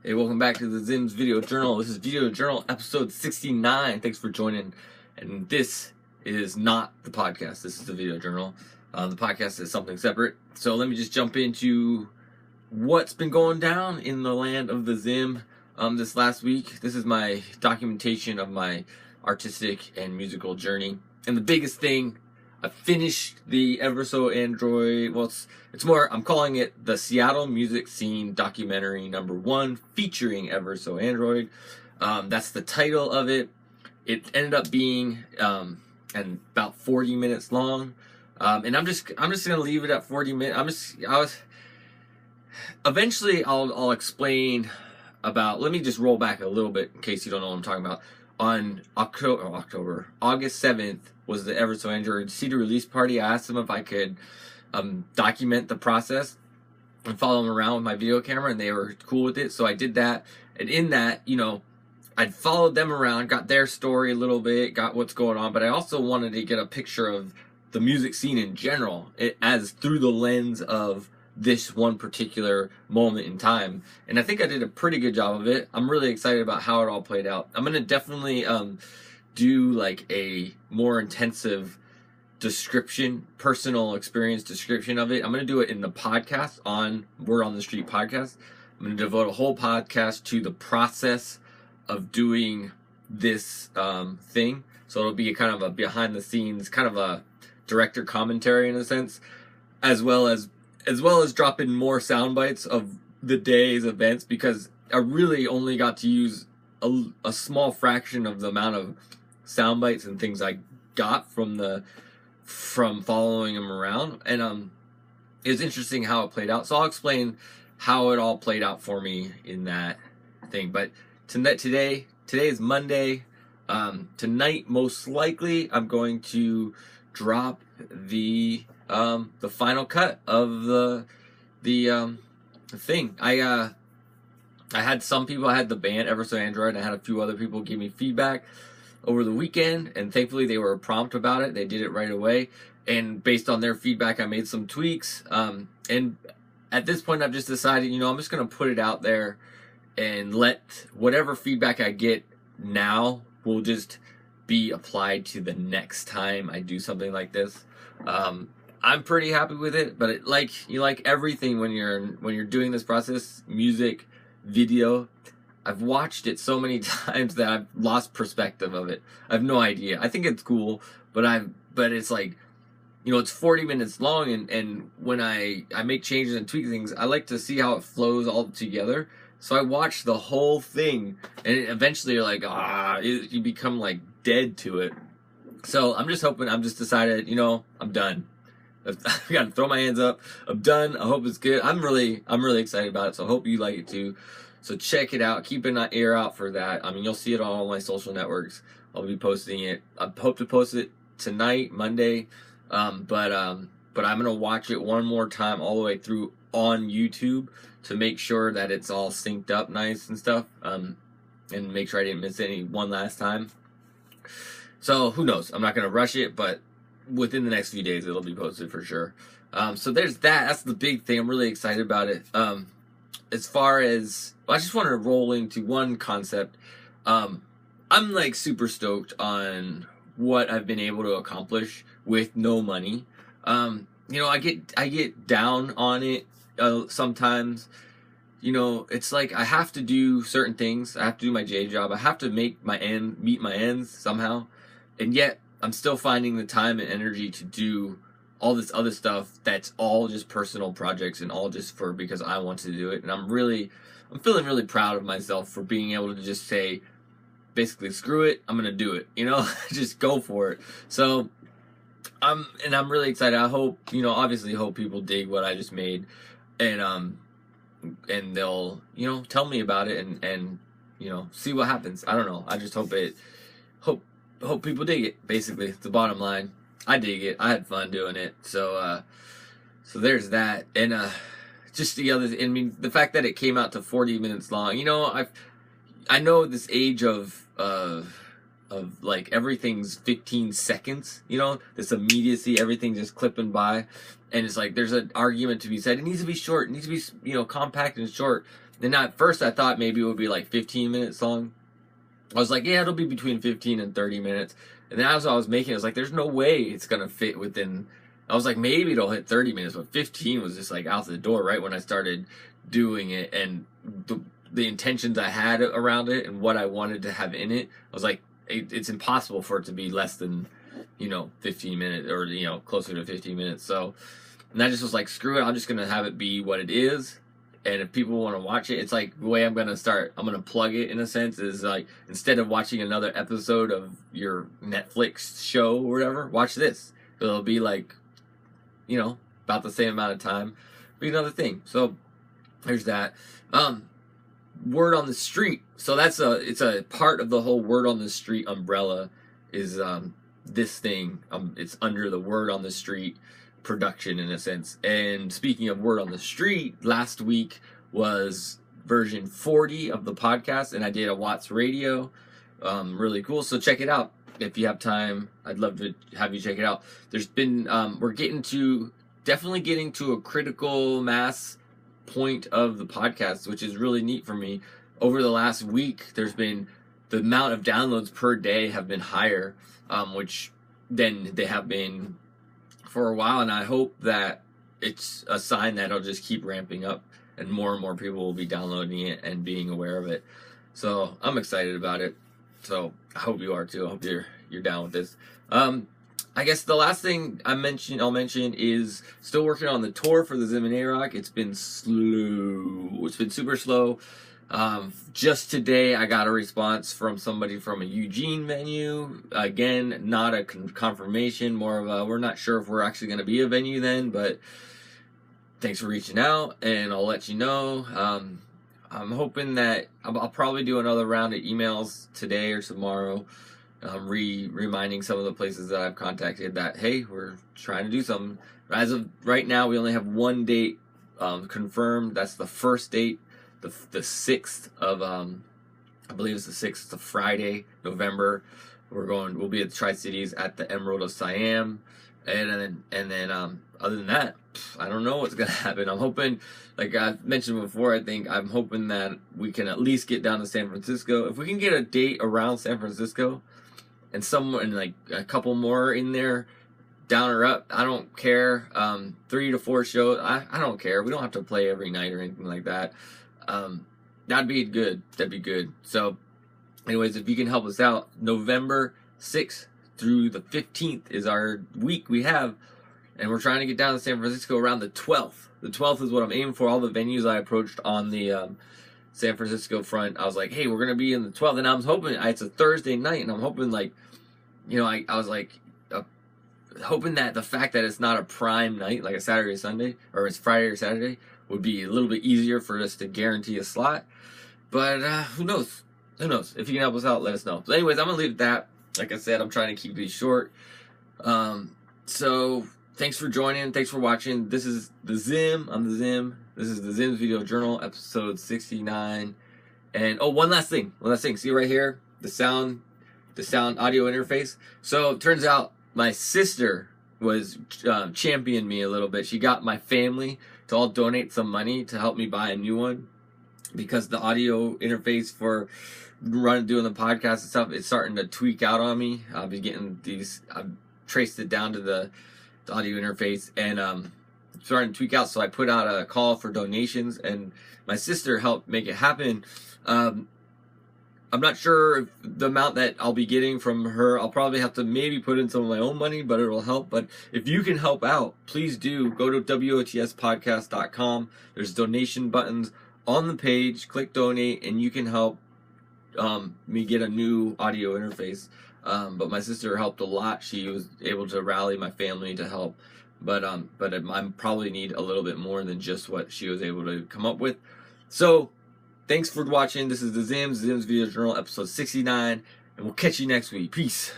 Hey, welcome back to the Zim's Video Journal. This is Video Journal episode 69. Thanks for joining. And this is not the podcast. This is the Video Journal. The podcast is something separate. So let me just jump into what's been going down in the land of the Zim this last week. This is my documentation of my artistic and musical journey. And the biggest thing, I finished the Ever So Android, it's more, I'm calling it the Seattle Music Scene Documentary #1 featuring Ever So Android. That's the title of it. It ended up being and about 40 minutes long. And I'm just gonna leave it at 40 minutes. Eventually I'll explain about, let me just roll back a little bit in case you don't know what I'm talking about. On August 7th was the Ever So Android CD release party. I asked them if I could document the process and follow them around with my video camera, and they were cool with it. So I did that. And in that, I'd followed them around, got their story a little bit, got what's going on, but I also wanted to get a picture of the music scene in general, as through the lens of this one particular moment in time. And I think I did a pretty good job of it. I'm really excited about how it all played out. I'm going to definitely do like a more intensive description, personal experience description of it. I'm going to do it in the podcast on Word on the Street podcast. I'm going to devote a whole podcast to the process of doing this thing. So it'll be kind of a behind the scenes, kind of a director commentary in a sense, as well as drop in more sound bites of the day's events, because I really only got to use a small fraction of the amount of sound bites and things I got from following him around. And it was interesting how it played out. So I'll explain how it all played out for me in that thing. But today is Monday. Tonight, most likely, I'm going to drop the final cut of the thing. I had some people, I had the band Ever So Android, I had a few other people give me feedback over the weekend, and thankfully they were prompt about it. They did it right away, and based on their feedback I made some tweaks, and at this point I've just decided, I'm just going to put it out there and let whatever feedback I get now will just be applied to the next time I do something like this. I'm pretty happy with it, but like everything when you're doing this process, music, video, I've watched it so many times that I've lost perspective of it. I have no idea. I think it's cool, but it's like, it's 40 minutes long, and when I make changes and tweak things, I like to see how it flows all together. So I watched the whole thing, and eventually you're like, you become like dead to it. So I'm just decided, I'm done. I gotta throw my hands up. I'm done. I hope it's good. I'm really excited about it. So I hope you like it too. So check it out. Keep an ear out for that. I mean, you'll see it on all my social networks. I'll be posting it. I hope to post it tonight, Monday. But I'm gonna watch it one more time all the way through on YouTube to make sure that it's all synced up nice and stuff. And make sure I didn't miss any one last time. So who knows? I'm not gonna rush it, but within the next few days it'll be posted for sure. So there's that. That's the big thing. I'm really excited about it. As far as, I just want to roll into one concept. I'm like super stoked on what I've been able to accomplish with no money. I get down on it sometimes. It's like I have to do certain things. I have to do my J job. I have to meet my ends somehow. And yet I'm still finding the time and energy to do all this other stuff that's all just personal projects and all just because I want to do it. And I'm feeling really proud of myself for being able to just say, basically, screw it, I'm gonna do it. Just go for it. So I'm really excited. I hope, obviously hope people dig what I just made, and they'll, tell me about it and see what happens. I don't know. I just hope people dig it. Basically, it's the bottom line. I dig it. I had fun doing it. So there's that. And just the fact that it came out to 40 minutes long. I know this age of like everything's 15 seconds. This immediacy, everything just clipping by, and it's like there's an argument to be said. It needs to be short. It needs to be compact and short. And at first I thought maybe it would be like 15 minutes long. I was like, yeah, it'll be between 15 and 30 minutes. And then as I was making it, I was like, there's no way it's going to fit within. I was like, maybe it'll hit 30 minutes, but 15 was just like out the door right when I started doing it. And the intentions I had around it and what I wanted to have in it, I was like, it's impossible for it to be less than, 15 minutes or, closer to 15 minutes. So, and I just was like, screw it. I'm just going to have it be what it is. And if people want to watch it, it's like the way I'm going to plug it in a sense is like, instead of watching another episode of your Netflix show or whatever, watch this. It'll be like, about the same amount of time. Be another thing. So there's that. Word on the street. So it's a part of the whole word on the street umbrella is, this thing. It's under the word on the street production in a sense. And speaking of word on the street, last week was version 40 of the podcast, and I did a WOTS radio. Really cool. So check it out if you have time. I'd love to have you check it out. There's been we're definitely getting to a critical mass point of the podcast, which is really neat for me. Over the last week, there's been the amount of downloads per day have been higher, which then they have been for a while, and I hope that it's a sign that it'll just keep ramping up and more people will be downloading it and being aware of it. So I'm excited about it. So I hope you are too. I hope you're down with this. I guess the last thing I'll mention is still working on the tour for the Zim and Arcok. It's been slow. It's been super slow. Just today I got a response from somebody from a Eugene venue. Again, not a confirmation, more of a, we're not sure if we're actually going to be a venue then, but thanks for reaching out and I'll let you know. I'm hoping that I'll probably do another round of emails today or tomorrow, reminding some of the places that I've contacted that, hey, we're trying to do something. As of right now, we only have one date confirmed. That's the first date. The 6th of I believe it's the 6th. It's a Friday, November. We'll be at the Tri-Cities at the Emerald of Siam, and then other than that, I don't know what's gonna happen. I'm hoping, like I've mentioned before, I'm hoping that we can at least get down to San Francisco. If we can get a date around San Francisco, and like a couple more in there, down or up, I don't care. 3 to 4 shows, I don't care. We don't have to play every night or anything like that. That'd be good. So anyways, if you can help us out, November 6th through the 15th is our week we have, and we're trying to get down to San Francisco around the 12th. The 12th is what I'm aiming for. All the venues I approached on the San Francisco front, I was like, hey, we're going to be in the 12th, and I was hoping, it's a Thursday night, and I'm hoping I was like, hoping that the fact that it's not a prime night, like a Saturday or Sunday, or it's Friday or Saturday, would be a little bit easier for us to guarantee a slot. But who knows? If you can help us out, let us know. So anyways, I'm going to leave it at that. Like I said, I'm trying to keep these short. So thanks for joining. Thanks for watching. This is the Zim. I'm the Zim. This is the Zim's Video Journal, episode 69. And one last thing. See right here, the sound audio interface. So it turns out my sister was championing me a little bit. She got my family to all donate some money to help me buy a new one, because the audio interface for doing the podcast and stuff is starting to tweak out on me. I've been getting I've traced it down to the audio interface, and starting to tweak out. So I put out a call for donations, and my sister helped make it happen. I'm not sure if the amount that I'll be getting from her, I'll probably have to maybe put in some of my own money, but it'll help. But if you can help out, please do. Go to WOTSpodcast.com. There's donation buttons on the page. Click donate, and you can help me get a new audio interface. But my sister helped a lot. She was able to rally my family to help. But I probably need a little bit more than just what she was able to come up with. So thanks for watching. This is the Zim's Video Journal, episode 69, and we'll catch you next week. Peace.